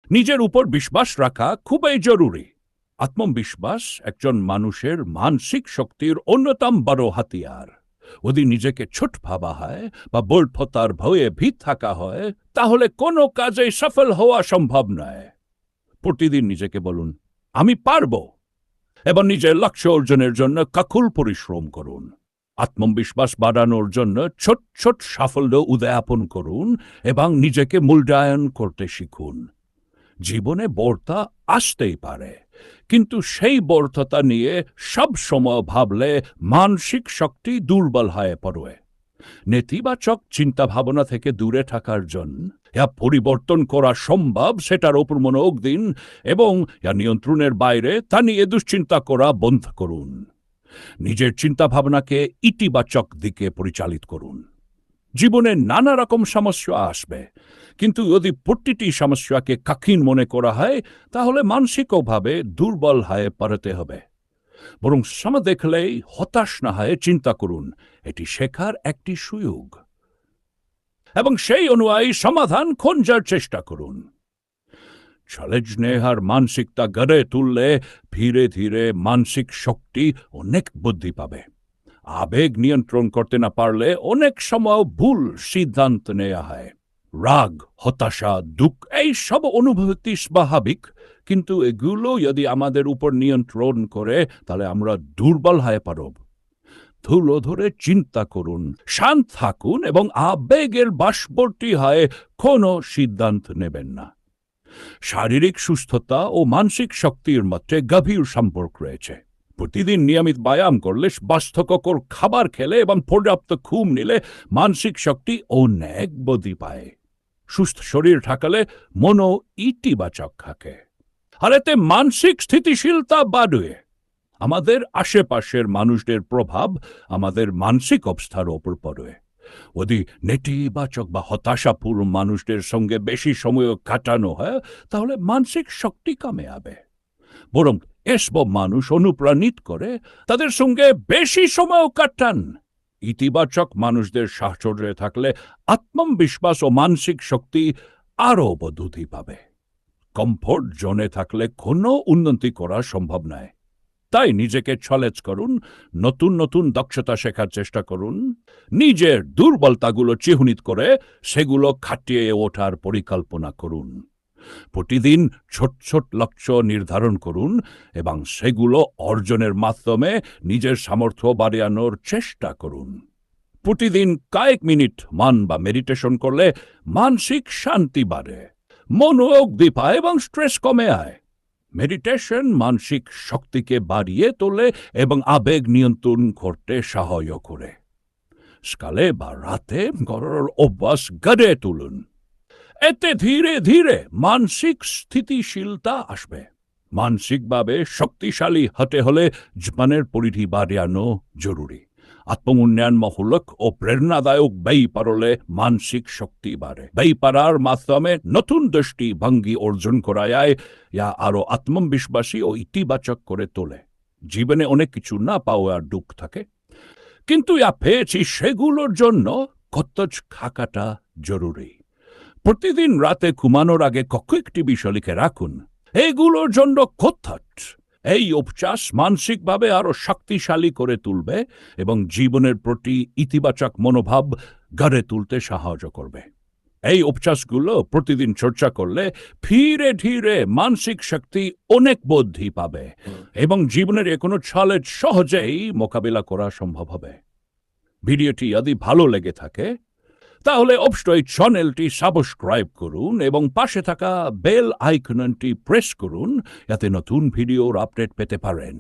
নিজের উপর বিশ্বাস রাখা খুবই জরুরি। আত্মবিশ্বাস একজন মানুষের মানসিক শক্তির অন্যতম বড় হাতিয়ার। যদি নিজেকে ছোট ভাবা হয় বা ব্যর্থতার ভয়ে ভীত থাকা হয়, তাহলে কোনো কাজে সফল হওয়া সম্ভব নয়। প্রতিদিন নিজেকে বলুন, আমি পারব, এবং নিজের লক্ষ্য অর্জনের জন্য কাকুল পরিশ্রম করুন। আত্মবিশ্বাস বাড়ানোর জন্য ছোট ছোট সাফল্য উদযাপন করুন এবং নিজেকে মূল্যায়ন করতে শিখুন। জীবনে ব্যর্থতা আসতেই পারে, কিন্তু সেই ব্যর্থতা নিয়ে সব সময় ভাবলে মানসিক শক্তি দুর্বল হয়ে পড়ে। নেতিবাচক চিন্তা ভাবনা থেকে দূরে থাকার জন্য পরিবর্তন করা সম্ভব সেটার ওপর মনোযোগ দিন, এবং নিয়ন্ত্রণের বাইরে তা নিয়ে দুশ্চিন্তা করা বন্ধ করুন। নিজের চিন্তা ভাবনাকে ইতিবাচক দিকে পরিচালিত করুন। জীবনে নানা রকম সমস্যা আসবে, কিন্তু যদি প্রতিটি সমস্যাকে কঠিন মনে করা হয়, তাহলে মানসিকভাবে দুর্বল হয়ে পড়তে হবে। বরং সময় দেখলেই হতাশ না হয়ে চিন্তা করুন, এটি শেখার একটি সুযোগ, এবং সেই অনুযায়ী সমাধান খোঁজার চেষ্টা করুন। চ্যালেঞ্জ নেহার মানসিকতা গড়ে তুললে ধীরে ধীরে মানসিক শক্তি অনেক বৃদ্ধি পাবে। আবেগ নিয়ন্ত্রণ করতে না পারলে অনেক সময় ভুল সিদ্ধান্ত নেওয়া হয়। রাগ, হতাশা, দুঃখ এই সব অনুভূতি স্বাভাবিক, কিন্তু এগুলো যদি আমাদের উপর নিয়ন্ত্রণ করে, তাহলে আমরা দুর্বল হয়ে পড়ব। ধুলো ধরে চিন্তা করুন, শান্ত থাকুন, এবং আবেগের বশবর্তী হয়ে কোনো সিদ্ধান্ত নেবেন না। শারীরিক সুস্থতা ও মানসিক শক্তির মধ্যে গভীর সম্পর্ক রয়েছে। প্রতিদিন নিয়মিত ব্যায়াম করলে, স্বাস্থ্যকর খাবার খেলে এবং পর্যাপ্ত ঘুম নিলে মানসিক শক্তি অনেক বৃদ্ধি পায়। সুস্থ শরীর থাকলে মনও ইতিবাচক থাকে, আর এতে মানসিক স্থিতিশীলতা বাড়ে। আমাদের আশেপাশের মানুষদের প্রভাব আমাদের মানসিক অবস্থার ওপর পড়ে। যদি নেতিবাচক বা হতাশাপূর্ণ মানুষদের সঙ্গে বেশি সময় কাটানো হয়, তাহলে মানসিক শক্তি কমে যাবে। বরং এসব মানুষ অনুপ্রাণিত করে তাদের সঙ্গে বেশি সময় কাটান। ইতিবাচক মানুষদের সাহচর্যে থাকলে আত্মবিশ্বাস ও মানসিক শক্তি আরও বৃদ্ধি পাবে। কমফোর্ট জোনে থাকলে কোনো উন্নতি করা সম্ভব নয়। তাই নিজেকে চ্যালেঞ্জ করুন, নতুন নতুন দক্ষতা শেখার চেষ্টা করুন, নিজের দুর্বলতাগুলো চিহ্নিত করে সেগুলো কাটিয়ে ওঠার পরিকল্পনা করুন। প্রতিদিন ছোট ছোট লক্ষ্য নির্ধারণ করুন এবং সেগুলো অর্জনের মাধ্যমে নিজের সামর্থ্য বাড়ানোর চেষ্টা করুন। প্রতিদিন কয়েক মিনিট মান বা মেডিটেশন করলে মানসিক শান্তি বাড়ে, মনোযোগ পায় এবং স্ট্রেস কমে যায়। মেডিটেশন মানসিক শক্তিকে বাড়িয়ে তোলে এবং আবেগ নিয়ন্ত্রণ করতে সাহায্য করে। সকালে বা রাতে করার অভ্যাস গড়ে তুলুন। এতে ধীরে ধীরে মানসিক স্থিতিশীলতা আসবে। মানসিকভাবে শক্তিশালী হতে হলে জীবনের পরিধি বাড়ানো জরুরি। আত্মউন্নয়নমূলক ও প্রেরণাদায়ক বই পড়লে মানসিক শক্তি বাড়ে। বই পড়ার মাধ্যমে নতুন দৃষ্টিভঙ্গি অর্জন করা যায়, আরও আত্মবিশ্বাসী ও ইতিবাচক করে তোলে। জীবনে অনেক কিছু না পাওয়ার দুঃখ থাকে, কিন্তু পেয়েছি সেগুলোর জন্য কর্তব্য থাকাটা জরুরি। প্রতিদিন রাতে ঘুমানোর আগে কয়েকটি বিষয় লিখে রাখুন, এগুলোর জন্য কর্তব্য। এই অভ্যাস মানসিকভাবে আরো শক্তিশালী করে তুলবে এবং জীবনের প্রতি ইতিবাচক মনোভাব গড়ে তুলতে সাহায্য করবে। এই অভ্যাসগুলো প্রতিদিন চর্চা করলে ধীরে ধীরে মানসিক শক্তি অনেক বৃদ্ধি পাবে এবং জীবনের কোনো চ্যালেঞ্জ সহজেই মোকাবিলা করা সম্ভব হবে। ভিডিওটি যদি ভালো লেগে থাকে, তাহলে অবশ্যই চ্যানেলটি সাবস্ক্রাইব করুন এবং পাশে থাকা বেল আইকনটি প্রেস করুন, যাতে নতুন ভিডিওর আপডেট পেতে পারেন।